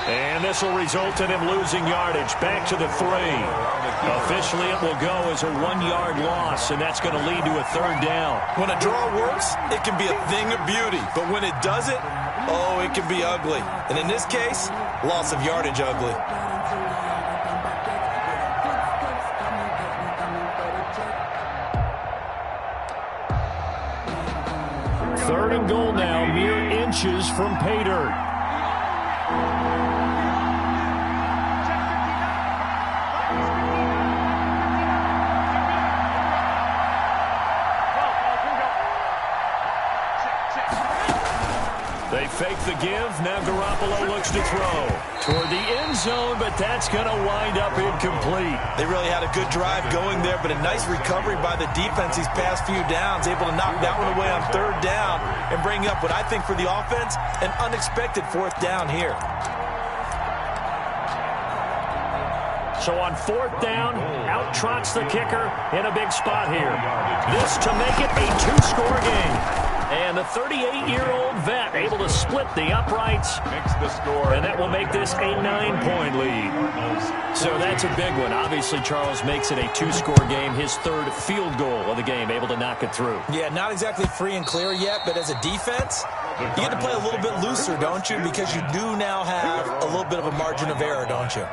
And this will result in him losing yardage. Back to the 3. Officially, it will go as a 1-yard loss, and that's going to lead to a 3rd down.
When a draw works, it can be a thing of beauty. But when it doesn't, oh, it can be ugly. And in this case, loss of yardage ugly.
3rd and goal now, mere inches from pay dirt. They fake the give. Now Garoppolo looks to throw toward the end zone, but that's going to wind up incomplete.
They really had a good drive going there, but a nice recovery by the defense these past few downs, able to knock that one away on 3rd down and bring up what I think for the offense, an unexpected 4th down here.
So on 4th down, out trots the kicker in a big spot here. This to make it a 2-score game. And the 38-year-old vet able to split the uprights.
Makes the score.
And that will make this a 9-point lead. So that's a big one. Obviously, Charles makes it a 2-score game. His 3rd field goal of the game, able to knock it through.
Yeah, not exactly free and clear yet, but as a defense, you get to play a little bit looser, don't you? Because you do now have a little bit of a margin of error, don't you?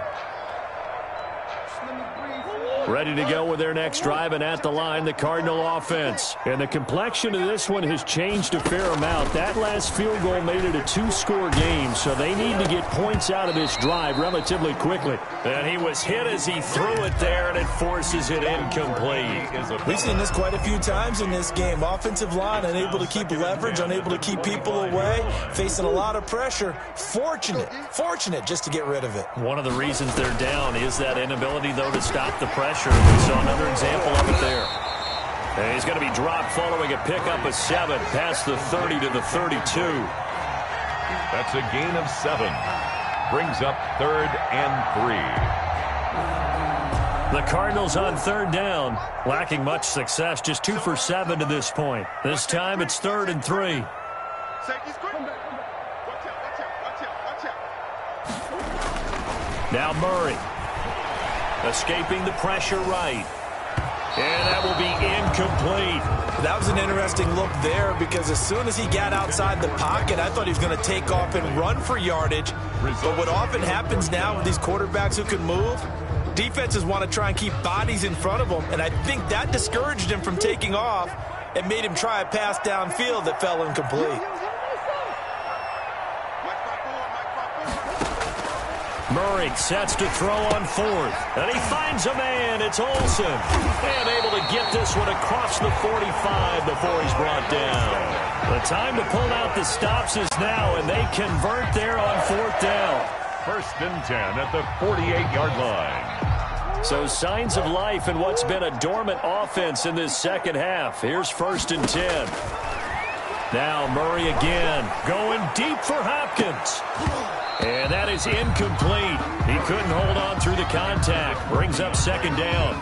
Ready to go with their next drive, and at the line, the Cardinal offense. And the complexion of this one has changed a fair amount. That last field goal made it a 2-score game, so they need to get points out of this drive relatively quickly. And he was hit as he threw it there, and it forces it incomplete.
We've seen this quite a few times in this game. Offensive line unable to keep leverage, unable to keep people away, facing a lot of pressure. Fortunate just to get rid of it.
One of the reasons they're down is that inability, though, to stop the pressure. We saw another example of it there. And he's going to be dropped following a pickup of 7 past the 30 to the 32.
That's a gain of 7. Brings up 3rd and 3.
The Cardinals on 3rd down, lacking much success, just 2 for 7 to this point. This time it's 3rd and 3. Now Murray. Escaping the pressure right. And that will be incomplete.
That was an interesting look there because as soon as he got outside the pocket, I thought he was going to take off and run for yardage. But what often happens now with these quarterbacks who can move, defenses want to try and keep bodies in front of them. And I think that discouraged him from taking off and made him try a pass downfield that fell incomplete.
Murray sets to throw on 4th. And he finds a man. It's Olsen. And able to get this one across the 45 before he's brought down. The time to pull out the stops is now, and they convert there on 4th down.
1st and 10 at the 48-yard line.
So signs of life in what's been a dormant offense in this second half. Here's 1st and 10. Now Murray again, going deep for Hopkins. And that is incomplete. He couldn't hold on through the contact. Brings up second down.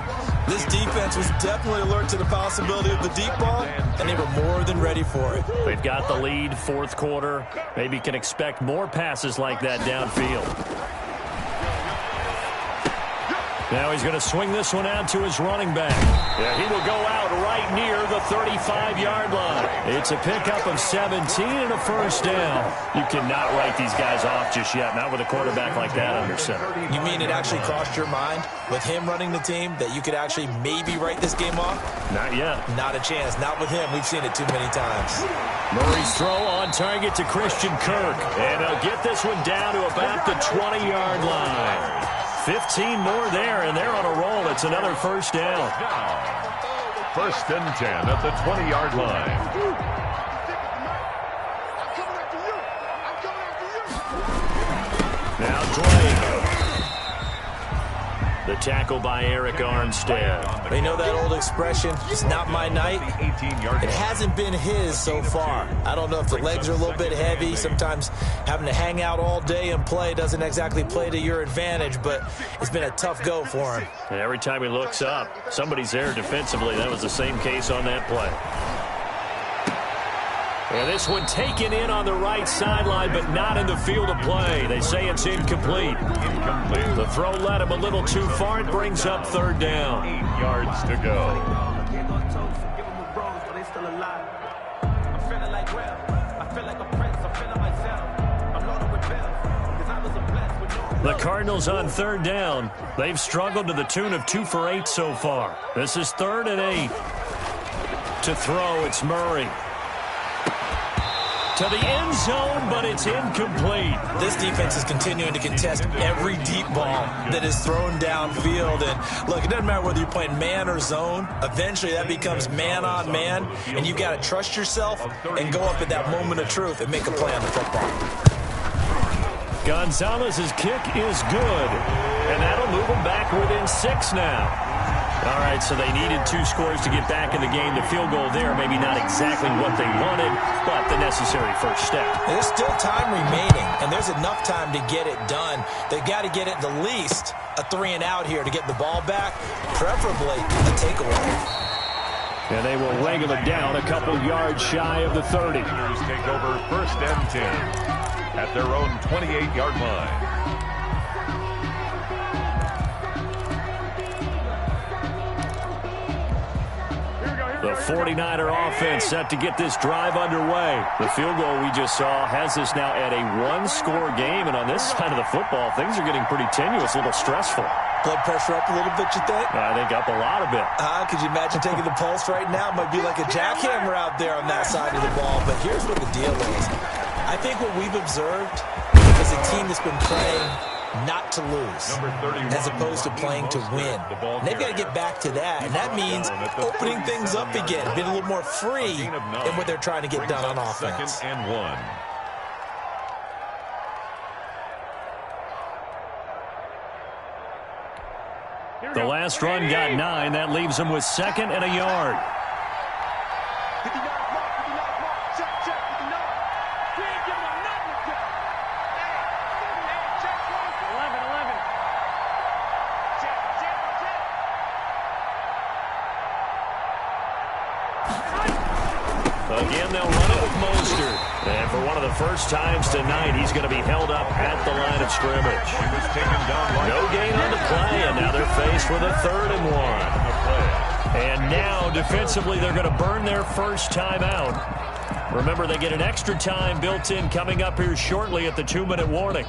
This defense was definitely alert to the possibility of the deep ball, and they were more than ready for it.
They've got the lead, fourth quarter. Maybe can expect more passes like that downfield. Now he's going to swing this one out to his running back. Yeah, he will go out right near the 35-yard line. It's a pickup of 17 and a first down. You cannot write these guys off just yet, not with a quarterback like that under center.
You mean it actually crossed your mind with him running the team that you could actually maybe write this game off?
Not yet.
Not a chance. Not with him. We've seen it too many times.
Murray's throw on target to Christian Kirk. And he'll get this one down to about the 20-yard line. 15 more there, and they're on a roll. It's another first down.
First and 10 at the 20-yard line.
Now Drake. The tackle by Eric Armstead.
They know that old expression, it's not my night.
18-yard
It hasn't been his so far. I don't know if the legs are a little bit heavy. Sometimes having to hang out all day and play doesn't exactly play to your advantage, but it's been a tough go for him.
And every time he looks up, somebody's there defensively. That was the same case on that play. And this one taken in on the right sideline, but not in the field of play. They say it's incomplete. The throw led him a little too far. It brings up third down.
8 yards to go.
The Cardinals on third down. They've struggled to the tune of 2 for 8 so far. This is 3rd and 8. To throw, it's Murray. To the end zone, but it's incomplete.
This defense is continuing to contest every deep ball that is thrown downfield. And look, it doesn't matter whether you're playing man or zone. Eventually, that becomes man on man, and you've got to trust yourself and go up at that moment of truth and make a play on the football.
Gonzalez's kick is good, and that'll move them back within 6 now. All right, so they needed 2 scores to get back in the game. The field goal there, maybe not exactly what they wanted, but the necessary first step.
There's still time remaining, and there's enough time to get it done. They've got to get it the least a 3 and out here to get the ball back, preferably a takeaway.
And they will wrangle it down a couple yards shy of the 30.
Take over first and 10 at their own 28-yard line.
The 49er offense set to get this drive underway. The field goal we just saw has us now at a 1-score game, and on this side of the football, things are getting pretty tenuous, a little stressful.
Blood pressure up a little bit, you think?
I think up a lot of it.
Could you imagine taking the pulse right now? It might be like a jackhammer out there on that side of the ball, but here's what the deal is. I think what we've observed is a team that's been playing not to lose, as opposed to playing to win. And they've got to get back to that, and that means opening things up again, being a little more free in what they're trying to get done on offense.
2nd and 1.
The last run got 9. That leaves them with 2nd and a yard. Again, they'll run it with Mostert. And for one of the first times tonight, he's going to be held up at the line of scrimmage.
He was taken down.
No gain on the play, and now they're faced with a 3rd and 1. And now, defensively, they're going to burn their first time out. Remember, they get an extra time built in coming up here shortly at the 2-minute warning.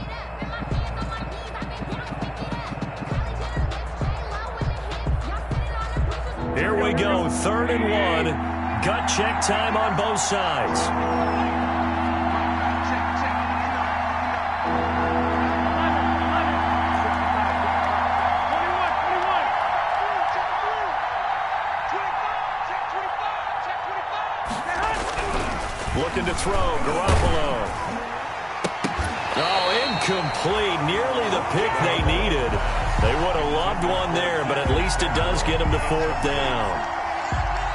Here we go, 3rd and 1. Gut check time on both sides. Looking to throw, Garoppolo. Oh, incomplete. Nearly the pick they needed. They would have loved one there, but at least it does get them to 4th down.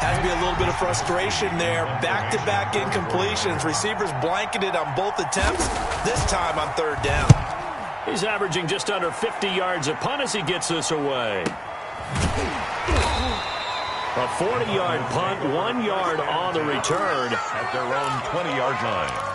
Has to be a little bit of frustration there. Back-to-back incompletions. Receivers blanketed on both attempts, this time on third down.
He's averaging just under 50 yards a punt as he gets this away. A 40-yard punt, 1 yard on the return
at their own 20-yard line.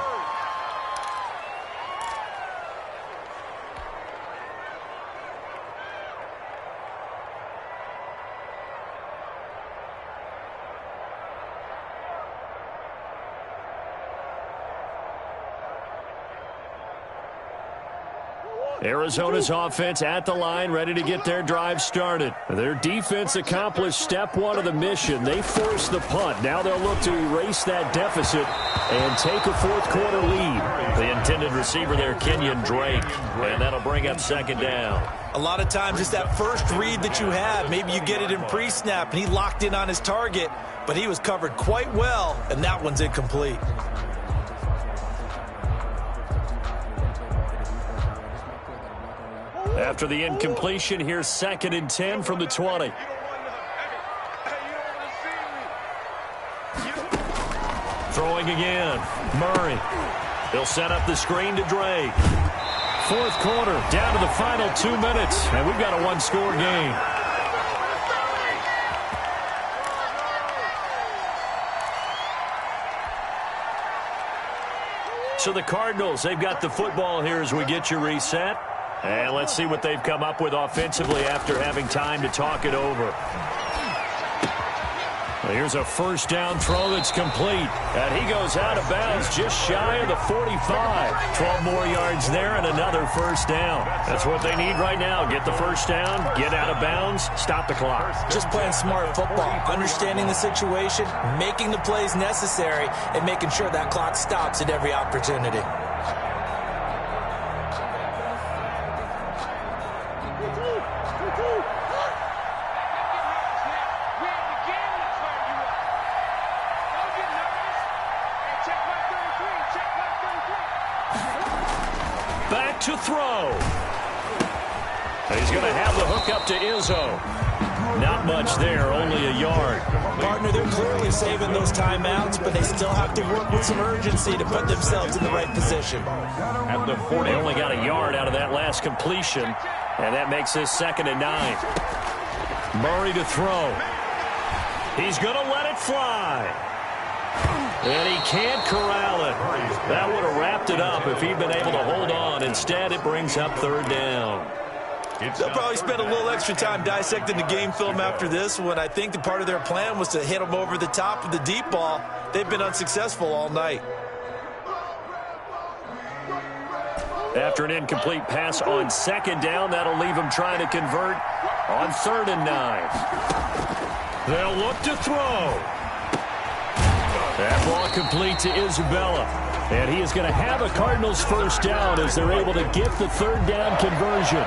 Arizona's offense at the line, ready to get their drive started. Their defense accomplished step one of the mission. They forced the punt. Now they'll look to erase that deficit and take a fourth-quarter lead. The intended receiver there, Kenyon Drake, and that'll bring up second down.
A lot of times it's that first read that you have. Maybe you get it in pre-snap, and he locked in on his target, but he was covered quite well, and that one's incomplete.
After the incompletion, here's 2nd and 10 from the 20. Throwing again. Murray. He'll set up the screen to Drake. Fourth quarter, down to the final 2 minutes, and we've got a one-score game. So the Cardinals, they've got the football here as we get you reset. And let's see what they've come up with offensively after having time to talk it over. Well, here's a first down throw that's complete. And he goes out of bounds just shy of the 45. 12 more yards there and another first down. That's what they need right now. Get the first down, get out of bounds, stop the clock.
Just playing smart football, understanding the situation, making the plays necessary, and making sure that clock stops at every opportunity.
To throw. He's going to have the hook up to Izzo. Not much there, only a yard.
Partner, they're clearly saving those timeouts, but they still have to work with some urgency to put themselves in the right position.
At the 40, they only got a yard out of that last completion, and that makes this 2nd and 9. Murray to throw. He's going to let it fly. And he can't corral it. That would have wrapped it up if he'd been able to hold on. Instead, it brings up third down.
They'll probably spend a little extra time dissecting the game film after this one. I think the part of their plan was to hit them over the top of the deep ball. They've been unsuccessful all night.
After an incomplete pass on 2nd down, that'll leave them trying to convert on 3rd and 9. They'll look to throw. That ball complete to Isabella. And he is going to have a Cardinals first down as they're able to get the 3rd down conversion.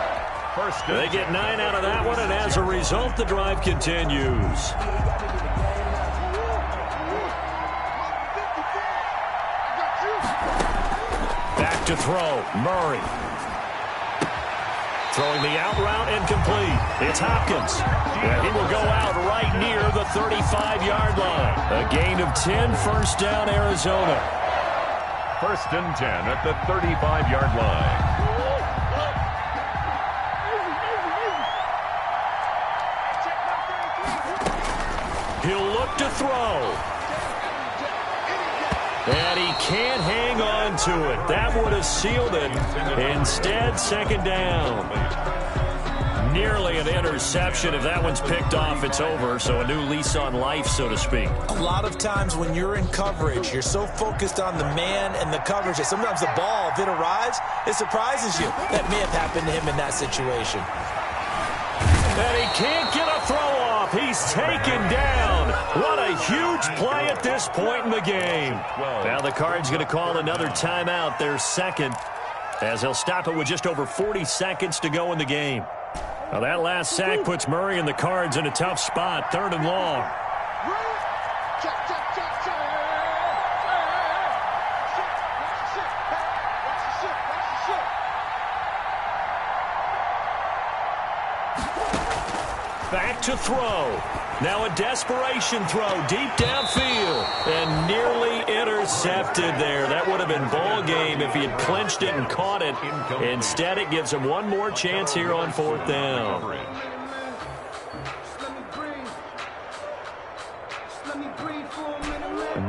They get 9 out of that one, and as a result, the drive continues. Back to throw. Murray. Throwing the out route incomplete. It's Hopkins. And he will go out right near the 35-yard line. A gain of 10, first down, Arizona.
1st and 10 at the 35-yard line.
He'll look to throw. And he can't hang on to it. That would have sealed it. Instead, 2nd down. Nearly an interception. If that one's picked off, it's over. So a new lease on life, so to speak.
A lot of times when you're in coverage, you're so focused on the man and the coverage that sometimes the ball, if it arrives, it surprises you. That may have happened to him in that situation.
And he can't get a throw off. He's taken down. What a huge play at this point in the game. Now the Cards going to call another timeout, their 2nd, as they'll stop it with just over 40 seconds to go in the game. Now that last sack puts Murray and the Cards in a tough spot, 3rd and long. Back to throw. Now a desperation throw deep downfield and nearly intercepted there. That would have been ball game if he had clinched it and caught it. Instead, it gives him one more chance here on 4th down.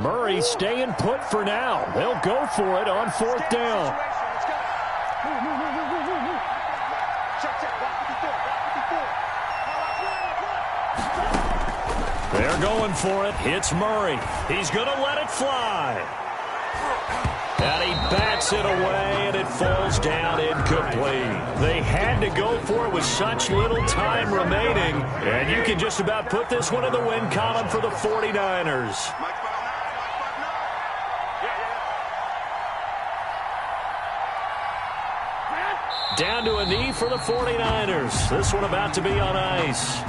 Murray staying put for now. They'll go for it on 4th down. They're going for it. It's Murray. He's going to let it fly. And he bats it away, and it falls down incomplete. They had to go for it with such little time remaining. And you can just about put this one in the win column for the 49ers. Down to a knee for the 49ers. This one about to be on ice.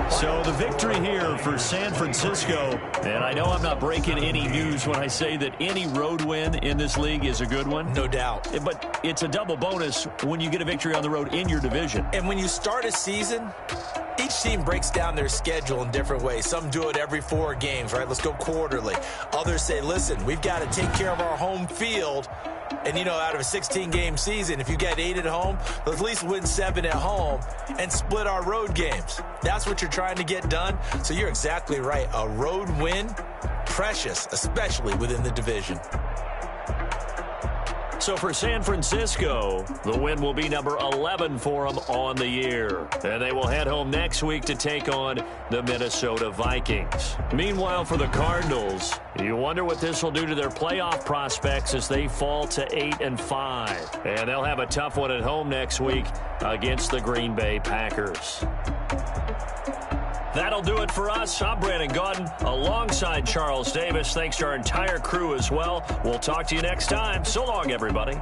So the victory here for San Francisco, and I know I'm not breaking any news when I say that any road win in this league is a good one.
No doubt.
But it's a double bonus when you get a victory on the road in your division.
And when you start a season, each team breaks down their schedule in different ways. Some do it every 4 games, right? Let's go quarterly. Others say, listen, we've got to take care of our home field. And, you know, out of a 16-game season, if you get 8 at home, let's at least win 7 at home and split our road games. That's what you're trying to get done. So you're exactly right. A road win, precious, especially within the division.
So for San Francisco, the win will be number 11 for them on the year. And they will head home next week to take on the Minnesota Vikings. Meanwhile, for the Cardinals, you wonder what this will do to their playoff prospects as they fall to 8-5. And they'll have a tough one at home next week against the Green Bay Packers. That'll do it for us. I'm Brandon Gaudin alongside Charles Davis. Thanks to our entire crew as well. We'll talk to you next time. So long, everybody.